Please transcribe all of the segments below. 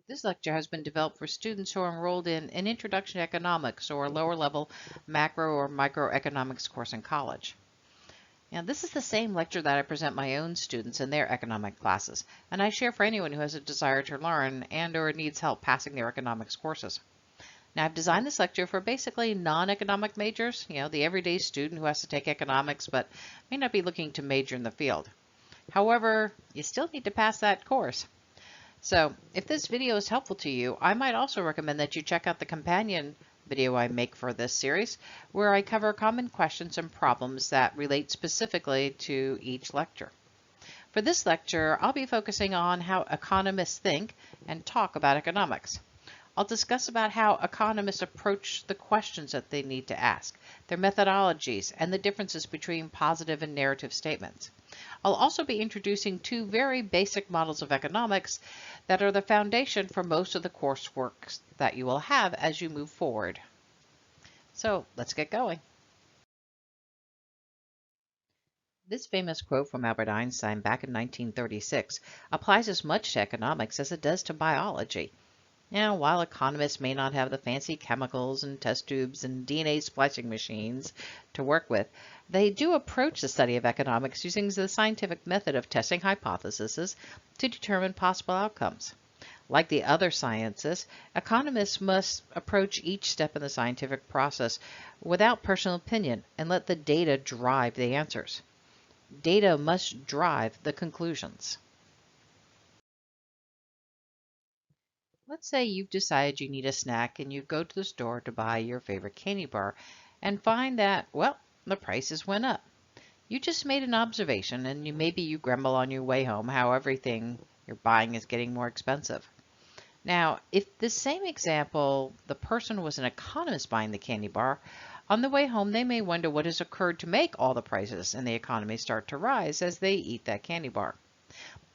This lecture has been developed for students who are enrolled in an Introduction to Economics or a lower level Macro or Microeconomics course in college. Now, this is the same lecture that I present my own students in their economic classes, and I share for anyone who has a desire to learn and/or needs help passing their economics courses. Now, I've designed this lecture for basically non-economic majors, the everyday student who has to take economics but may not be looking to major in the field. However, you still need to pass that course. So if this video is helpful to you, I might also recommend that you check out the companion video I make for this series, where I cover common questions and problems that relate specifically to each lecture. For this lecture, I'll be focusing on how economists think and talk about economics. I'll discuss about how economists approach the questions that they need to ask, their methodologies, and the differences between positive and narrative statements. I'll also be introducing two very basic models of economics that are the foundation for most of the coursework that you will have as you move forward. So let's get going. This famous quote from Albert Einstein back in 1936 applies as much to economics as it does to biology. Now, while economists may not have the fancy chemicals and test tubes and DNA splicing machines to work with, they do approach the study of economics using the scientific method of testing hypotheses to determine possible outcomes. Like the other sciences, economists must approach each step in the scientific process without personal opinion and let the data drive the answers. Data must drive the conclusions. Let's say you've decided you need a snack and you go to the store to buy your favorite candy bar and find that, well, the prices went up. You just made an observation and maybe you grumble on your way home how everything you're buying is getting more expensive. Now, if the same example, the person was an economist buying the candy bar, on the way home they may wonder what has occurred to make all the prices in the economy start to rise as they eat that candy bar.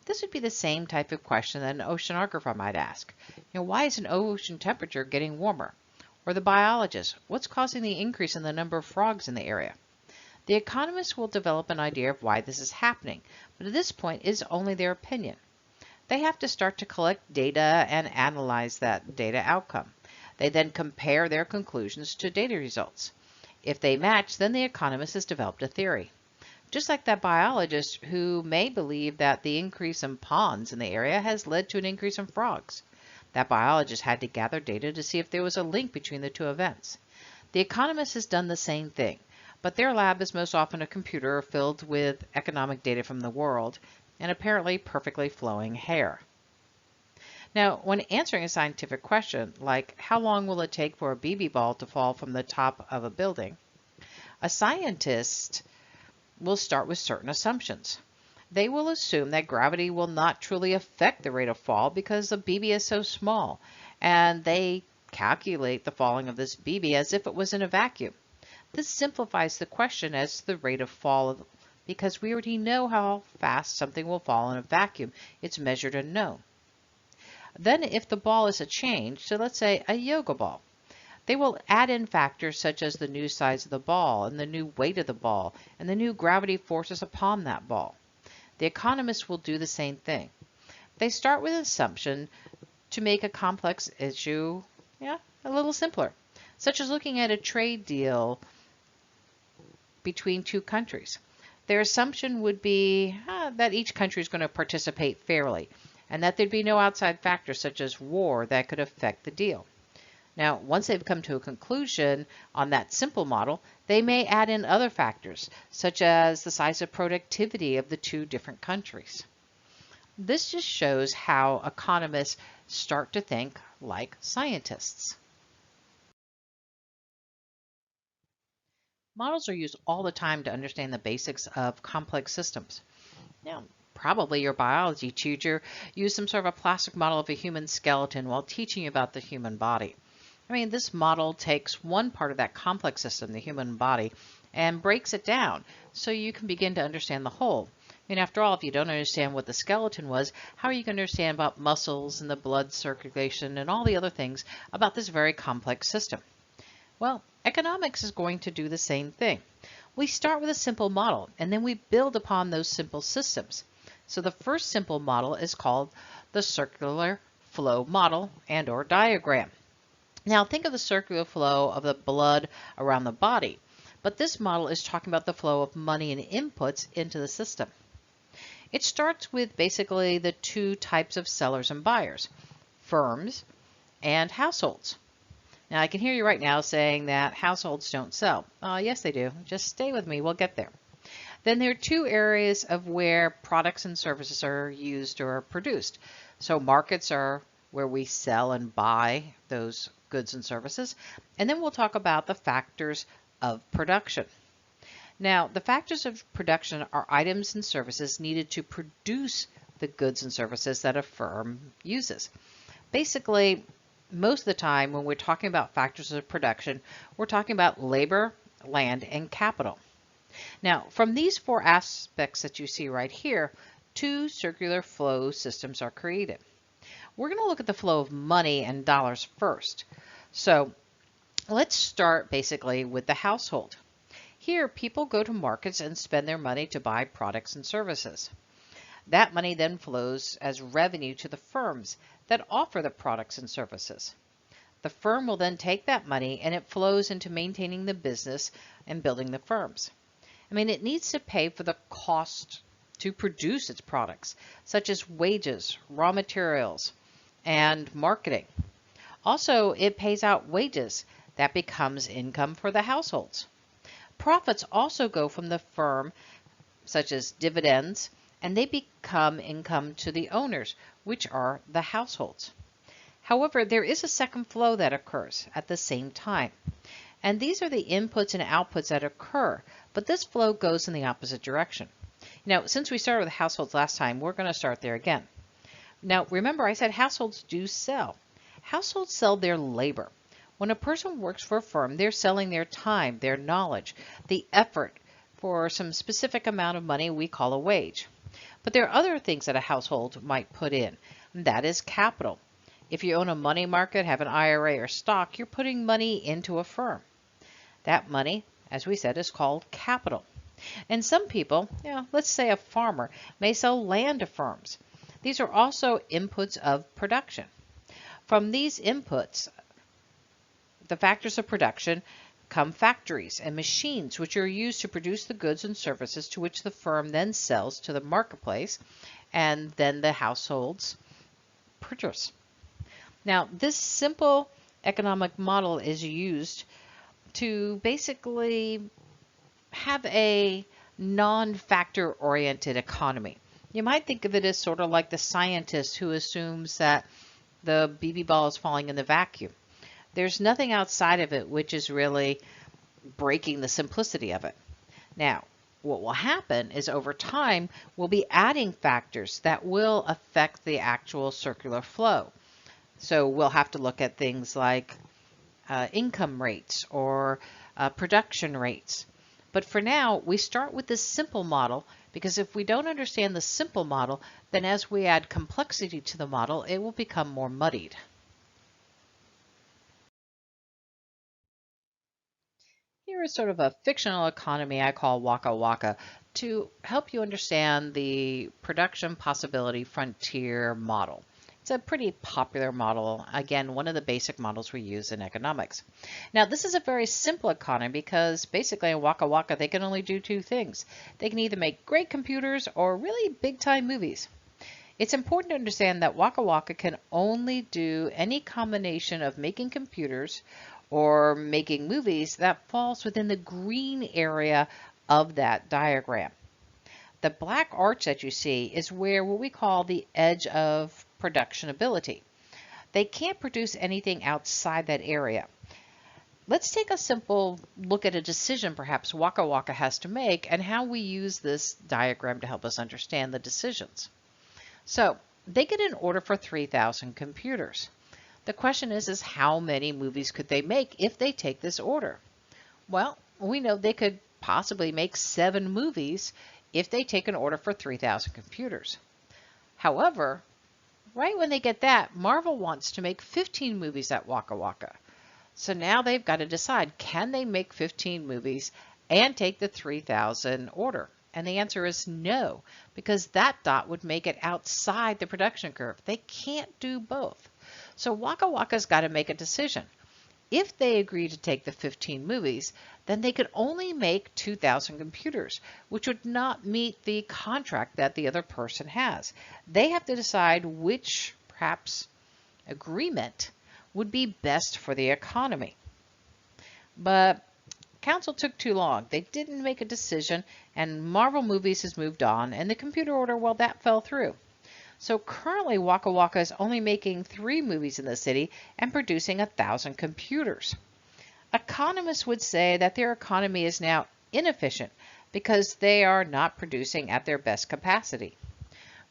This would be the same type of question that an oceanographer might ask. Why is an ocean temperature getting warmer? Or the biologist, what's causing the increase in the number of frogs in the area? The economist will develop an idea of why this is happening, but at this point it is only their opinion. They have to start to collect data and analyze that data outcome. They then compare their conclusions to data results. If they match, then the economist has developed a theory. Just like that biologist who may believe that the increase in ponds in the area has led to an increase in frogs. That biologist had to gather data to see if there was a link between the two events. The economist has done the same thing, but their lab is most often a computer filled with economic data from the world and apparently perfectly flowing hair. Now, when answering a scientific question, like how long will it take for a BB ball to fall from the top of a building, a scientist will start with certain assumptions. They will assume that gravity will not truly affect the rate of fall because the BB is so small, and they calculate the falling of this BB as if it was in a vacuum. This simplifies the question as to the rate of fall because we already know how fast something will fall in a vacuum. It's measured and known. Then if the ball is a change, so let's say a yoga ball, they will add in factors such as the new size of the ball and the new weight of the ball and the new gravity forces upon that ball. The economists will do the same thing. They start with an assumption to make a complex issue a little simpler, such as looking at a trade deal between two countries. Their assumption would be that each country is going to participate fairly and that there'd be no outside factors such as war that could affect the deal. Now, once they've come to a conclusion on that simple model, they may add in other factors, such as the size of productivity of the two different countries. This just shows how economists start to think like scientists. Models are used all the time to understand the basics of complex systems. Now, probably your biology teacher used some sort of a plastic model of a human skeleton while teaching you about the human body. This model takes one part of that complex system, the human body, and breaks it down so you can begin to understand the whole. After all, if you don't understand what the skeleton was, how are you going to understand about muscles and the blood circulation and all the other things about this very complex system? Well, economics is going to do the same thing. We start with a simple model, and then we build upon those simple systems. So the first simple model is called the circular flow model and or diagram. Now think of the circular flow of the blood around the body, but this model is talking about the flow of money and inputs into the system. It starts with basically the two types of sellers and buyers, firms and households. Now I can hear you right now saying that households don't sell. Yes, they do. Just stay with me, we'll get there. Then there are two areas of where products and services are used or produced. So markets are where we sell and buy those goods and services. And then we'll talk about the factors of production. Now, the factors of production are items and services needed to produce the goods and services that a firm uses. Basically, most of the time when we're talking about factors of production, we're talking about labor, land, and capital. Now, from these four aspects that you see right here, two circular flow systems are created. We're going to look at the flow of money and dollars first. So let's start basically with the household. Here, people go to markets and spend their money to buy products and services. That money then flows as revenue to the firms that offer the products and services. The firm will then take that money and it flows into maintaining the business and building the firms. It needs to pay for the cost to produce its products, such as wages, raw materials, and marketing. Also, it pays out wages. That becomes income for the households. Profits also go from the firm, such as dividends, and they become income to the owners, which are the households. However, there is a second flow that occurs at the same time. And these are the inputs and outputs that occur, but this flow goes in the opposite direction. Now, since we started with households last time, we're going to start there again. Now, remember I said households do sell. Households sell their labor. When a person works for a firm, they're selling their time, their knowledge, the effort for some specific amount of money we call a wage. But there are other things that a household might put in, and that is capital. If you own a money market, have an IRA or stock, you're putting money into a firm. That money, as we said, is called capital. And some people, let's say a farmer, may sell land to firms. These are also inputs of production. From these inputs, the factors of production, come factories and machines which are used to produce the goods and services to which the firm then sells to the marketplace and then the households purchase. Now, this simple economic model is used to basically have a non-factor oriented economy. You might think of it as sort of like the scientist who assumes that the BB ball is falling in the vacuum. There's nothing outside of it which is really breaking the simplicity of it. Now, what will happen is over time, we'll be adding factors that will affect the actual circular flow. So we'll have to look at things like income rates or production rates. But for now, we start with this simple model because if we don't understand the simple model, then as we add complexity to the model, it will become more muddied. Here is sort of a fictional economy I call Waka Waka to help you understand the production possibility frontier model. It's a pretty popular model. Again, one of the basic models we use in economics. Now, this is a very simple economy because basically in Waka Waka, they can only do two things. They can either make great computers or really big-time movies. It's important to understand that Waka Waka can only do any combination of making computers or making movies that falls within the green area of that diagram. The black arch that you see is where what we call the edge of production ability. They can't produce anything outside that area. Let's take a simple look at a decision perhaps Waka Waka has to make and how we use this diagram to help us understand the decisions. So they get an order for 3,000 computers. The question is how many movies could they make if they take this order? Well, we know they could possibly make 7 movies if they take an order for 3,000 computers. However, right when they get that, Marvel wants to make 15 movies at Waka Waka. So now they've got to decide, can they make 15 movies and take the 3,000 order? And the answer is no, because that dot would make it outside the production curve. They can't do both. So Waka Waka's got to make a decision. If they agree to take the 15 movies, then they could only make 2,000 computers, which would not meet the contract that the other person has. They have to decide which, perhaps, agreement would be best for the economy. But Council took too long. They didn't make a decision, and Marvel Movies has moved on, and the computer order, well, that fell through. So currently, Waka Waka is only making 3 movies in the city and producing 1,000 computers. Economists would say that their economy is now inefficient because they are not producing at their best capacity.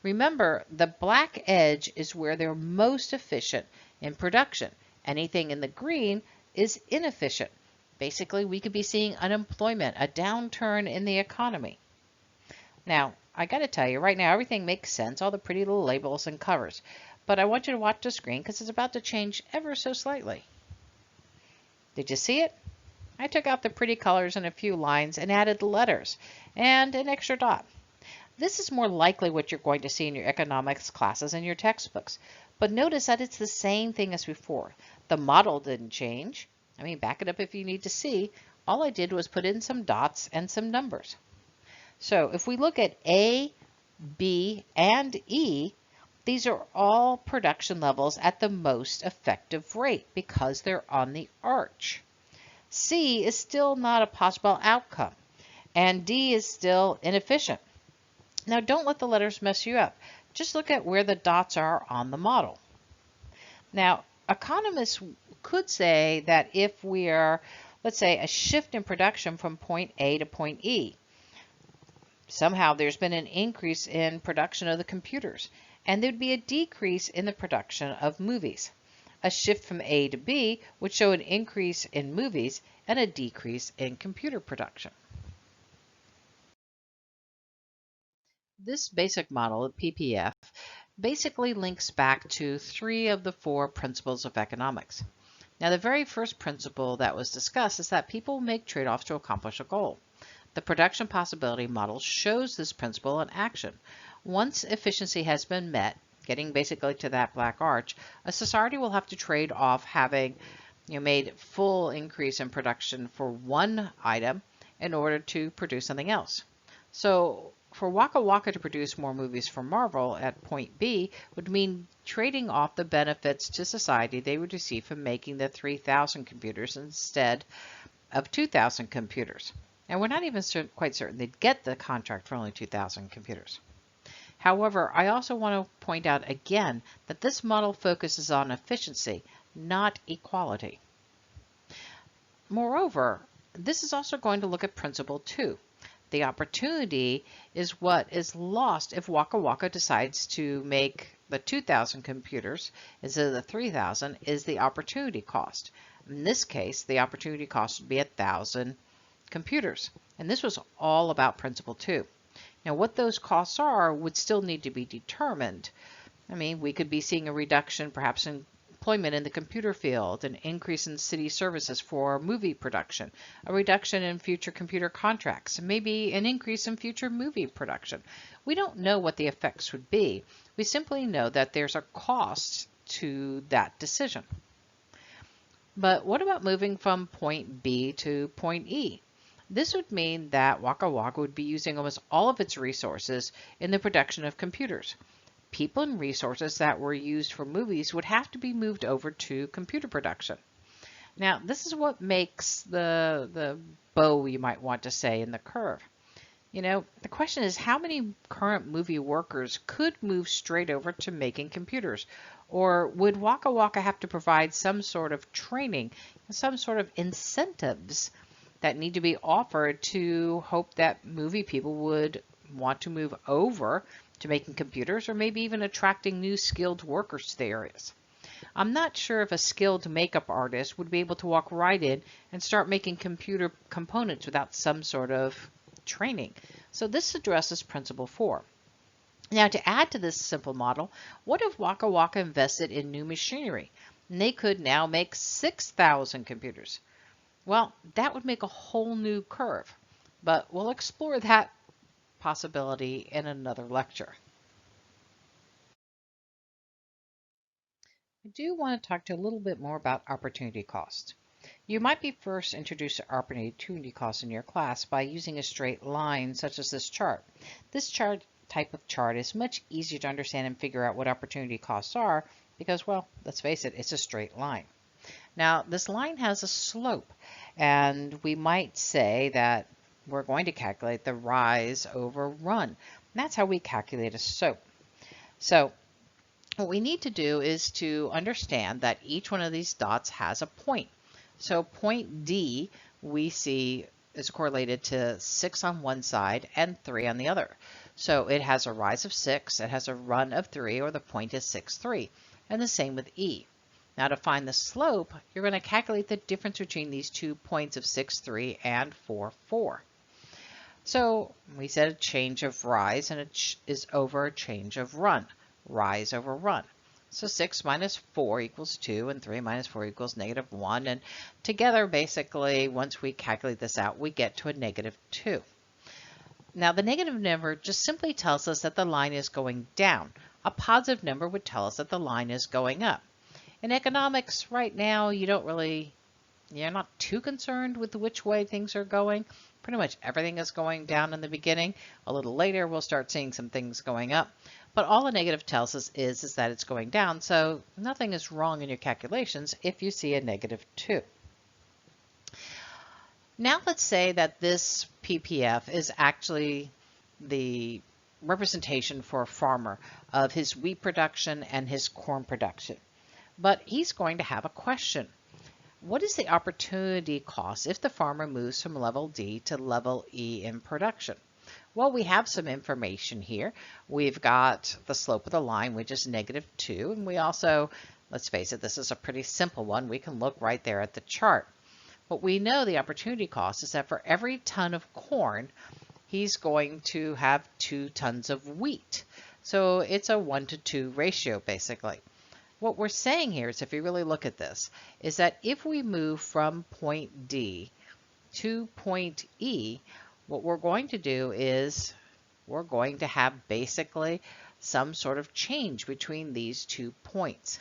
Remember, the black edge is where they're most efficient in production. Anything in the green is inefficient. Basically, we could be seeing unemployment, a downturn in the economy. Now, I got to tell you, right now everything makes sense, all the pretty little labels and covers. But I want you to watch the screen because it's about to change ever so slightly. Did you see it? I took out the pretty colors and a few lines and added the letters and an extra dot. This is more likely what you're going to see in your economics classes and your textbooks. But notice that it's the same thing as before. The model didn't change. I mean, back it up if you need to see. All I did was put in some dots and some numbers. So if we look at A, B, and E, these are all production levels at the most effective rate because they're on the arch. C is still not a possible outcome, and D is still inefficient. Now don't let the letters mess you up. Just look at where the dots are on the model. Now, economists could say that if we are, let's say, a shift in production from point A to point E, somehow there's been an increase in production of the computers, and there'd be a decrease in the production of movies. A shift from A to B would show an increase in movies and a decrease in computer production. This basic model of PPF basically links back to 3 of the 4 principles of economics. Now, the very first principle that was discussed is that people make trade-offs to accomplish a goal. The production possibility model shows this principle in action. Once efficiency has been met, getting basically to that black arch, a society will have to trade off having made full increase in production for one item in order to produce something else. So for Waka Waka to produce more movies for Marvel at point B would mean trading off the benefits to society they would receive from making the 3,000 computers instead of 2,000 computers. And we're not even quite certain they'd get the contract for only 2,000 computers. However, I also want to point out again that this model focuses on efficiency, not equality. Moreover, this is also going to look at principle 2. The opportunity is what is lost if Waka Waka decides to make the 2,000 computers instead of the 3,000 is the opportunity cost. In this case, the opportunity cost would be 1,000 computers. And this was all about principle 2. Now, what those costs are would still need to be determined. I mean, we could be seeing a reduction perhaps in employment in the computer field, an increase in city services for movie production, a reduction in future computer contracts, maybe an increase in future movie production. We don't know what the effects would be. We simply know that there's a cost to that decision. But what about moving from point B to point E? This would mean that Waka Waka would be using almost all of its resources in the production of computers. People and resources that were used for movies would have to be moved over to computer production. Now, this is what makes the bow, you might want to say, in the curve. The question is how many current movie workers could move straight over to making computers? Or would Waka Waka have to provide some sort of training, some sort of incentives that need to be offered to hope that movie people would want to move over to making computers, or maybe even attracting new skilled workers to the areas? I'm not sure if a skilled makeup artist would be able to walk right in and start making computer components without some sort of training. So this addresses principle 4. Now, to add to this simple model, what if Waka Waka invested in new machinery? And they could now make 6,000 computers. Well, that would make a whole new curve, but we'll explore that possibility in another lecture. I do want to talk to you a little bit more about opportunity cost. You might be first introduced to opportunity cost in your class by using a straight line such as this chart. This type of chart is much easier to understand and figure out what opportunity costs are because, well, let's face it, it's a straight line. Now, this line has a slope, and we might say that we're going to calculate the rise over run. And that's how we calculate a slope. So what we need to do is to understand that each one of these dots has a point. So point D we see is correlated to 6 on one side and 3 on the other. So it has a rise of 6, it has a run of 3, or the point is 6, 3. And the same with E. Now to find the slope, you're going to calculate the difference between these 2 points of 6, 3 and 4, 4. So we said a change of rise and it is over a change of run. Rise over run. So 6 minus 4 equals 2, and 3 minus 4 equals negative 1. And together, basically, once we calculate this out, we get to a negative 2. Now, the negative number just simply tells us that the line is going down. A positive number would tell us that the line is going up. In economics, right now, you're not too concerned with which way things are going. Pretty much everything is going down in the beginning. A little later, we'll start seeing some things going up. But all the negative tells us is that it's going down, so nothing is wrong in your calculations if you see a negative 2. Now let's say that this PPF is actually the representation for a farmer of his wheat production and his corn production. But he's going to have a question. What is the opportunity cost if the farmer moves from level D to level E in production? Well, we have some information here. We've got the slope of the line, which is negative 2. And we also, let's face it, this is a pretty simple one. We can look right there at the chart. What we know the opportunity cost is that for every ton of corn, he's going to have 2 tons of wheat. So it's a 1-to-2 ratio, basically. What we're saying here is, if you really look at this, is that if we move from point D to point E, what we're going to do is we're going to have basically some sort of change between these 2 points.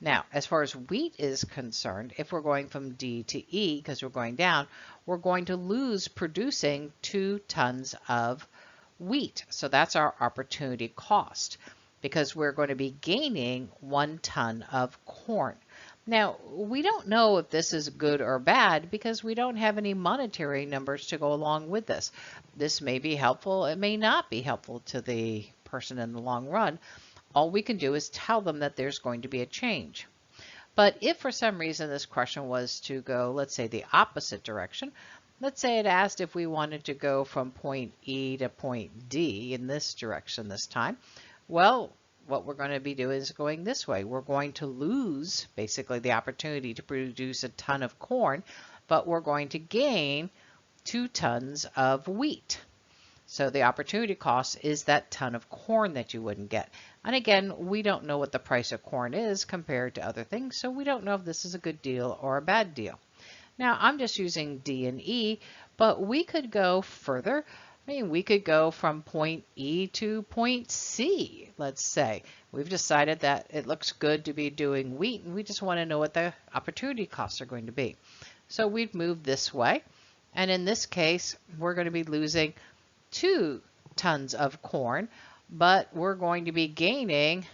Now, as far as wheat is concerned, if we're going from D to E, because we're going down, we're going to lose producing 2 tons of wheat. So that's our opportunity cost, because we're going to be gaining 1 ton of corn. Now, we don't know if this is good or bad because we don't have any monetary numbers to go along with this. This may be helpful, it may not be helpful to the person in the long run. All we can do is tell them that there's going to be a change. But if for some reason this question was to go, let's say, the opposite direction, let's say it asked if we wanted to go from point E to point D in this direction this time, well, what we're going to be doing is going this way. We're going to lose basically the opportunity to produce a ton of corn, but we're going to gain 2 tons of wheat. So the opportunity cost is that ton of corn that you wouldn't get. And again, we don't know what the price of corn is compared to other things, so we don't know if this is a good deal or a bad deal. Now, I'm just using D and E, but we could go further. We could go from point E to point C, let's say. We've decided that it looks good to be doing wheat, and we just want to know what the opportunity costs are going to be. So we've moved this way, and in this case, we're going to be losing 2 tons of corn, but we're going to be gaining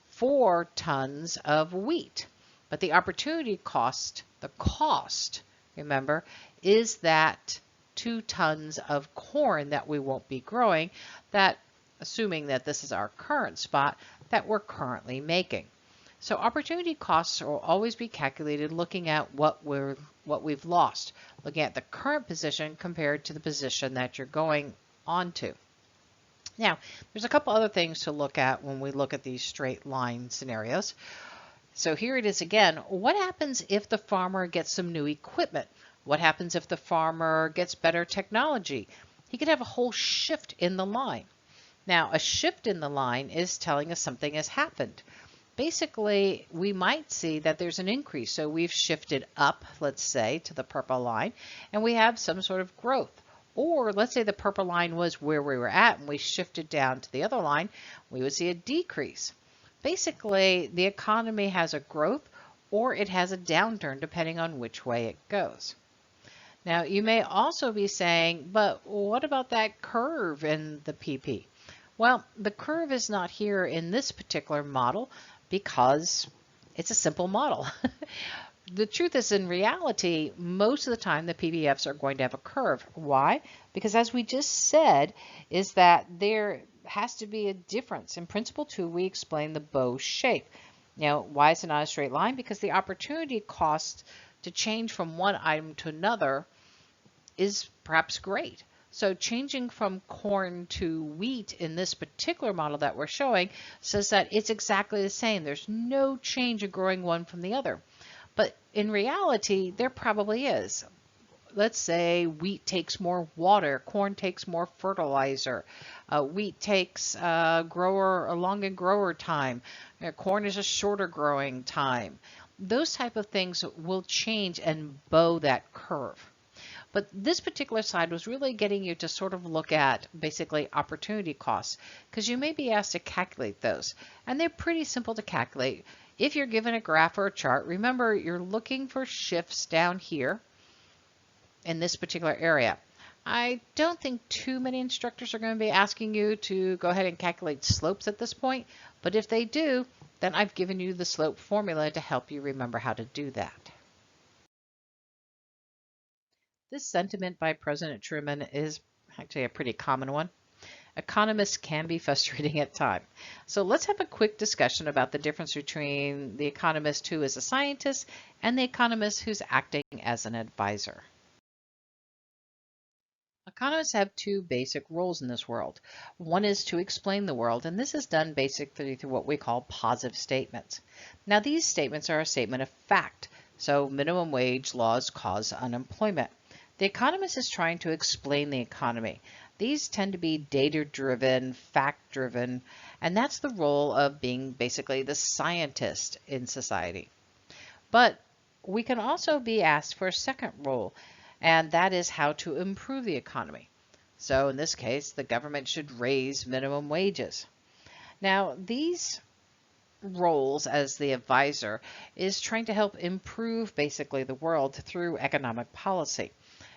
4 tons of wheat. But the opportunity cost, the cost, remember, is that 2 tons of corn that we won't be growing, that, assuming that this is our current spot, that we're currently making. So opportunity costs will always be calculated looking at what we've lost, looking at the current position compared to the position that you're going on to. Now, there's a couple other things to look at when we look at these straight line scenarios. So here it is again. What happens if the farmer gets some new equipment? What happens if the farmer gets better technology? He could have a whole shift in the line. Now, a shift in the line is telling us something has happened. Basically, we might see that there's an increase. So we've shifted up, let's say, to the purple line, and we have some sort of growth. Or let's say the purple line was where we were at and we shifted down to the other line, we would see a decrease. Basically, the economy has a growth or it has a downturn depending on which way it goes. Now, you may also be saying, but what about that curve in the PP? Well, the curve is not here in this particular model because it's a simple model. The truth is, in reality, most of the time the PBFs are going to have a curve. Why? Because as we just said, is that there has to be a difference. In Principle 2, we explain the bow shape. Now, why is it not a straight line? Because the opportunity cost to change from one item to another is perhaps great. So changing from corn to wheat in this particular model that we're showing says that it's exactly the same. There's no change in growing one from the other. But in reality, there probably is. Let's say wheat takes more water, corn takes more fertilizer, wheat takes a longer grower time, corn is a shorter growing time. Those type of things will change and bow that curve. But this particular slide was really getting you to sort of look at basically opportunity costs, because you may be asked to calculate those. And they're pretty simple to calculate. If you're given a graph or a chart, remember you're looking for shifts down here in this particular area. I don't think too many instructors are going to be asking you to go ahead and calculate slopes at this point, but if they do, then I've given you the slope formula to help you remember how to do that. This sentiment by President Truman is actually a pretty common one. Economists can be frustrating at times. So let's have a quick discussion about the difference between the economist who is a scientist and the economist who's acting as an advisor. Economists have two basic roles in this world. One is to explain the world, and this is done basically through what we call positive statements. Now, these statements are a statement of fact. So minimum wage laws cause unemployment. The economist is trying to explain the economy. These tend to be data-driven, fact-driven, and that's the role of being basically the scientist in society. But we can also be asked for a second role, and that is how to improve the economy. So in this case, the government should raise minimum wages. Now, these roles as the advisor is trying to help improve basically the world through economic policy.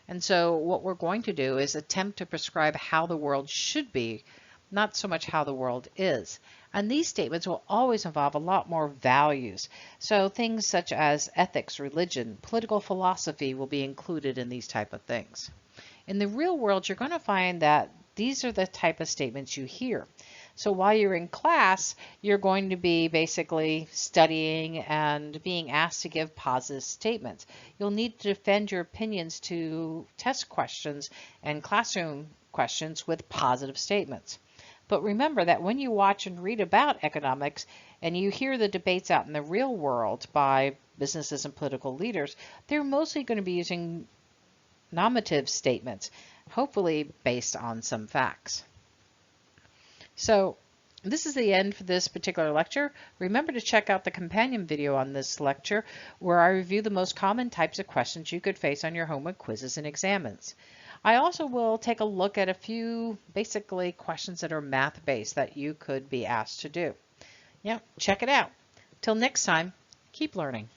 And so what we're going to do is attempt to prescribe how the world should be, not so much how the world is. And these statements will always involve a lot more values. So things such as ethics, religion, political philosophy will be included in these type of things. In the real world, you're going to find that these are the type of statements you hear. So while you're in class, you're going to be basically studying and being asked to give positive statements. You'll need to defend your opinions to test questions and classroom questions with positive statements. But remember that when you watch and read about economics and you hear the debates out in the real world by businesses and political leaders, they're mostly going to be using normative statements, hopefully based on some facts. So this is the end for this particular lecture. Remember to check out the companion video on this lecture where I review the most common types of questions you could face on your homework quizzes and examens. I also will take a look at a few basically questions that are math-based that you could be asked to do. Yeah, check it out. Till next time, keep learning.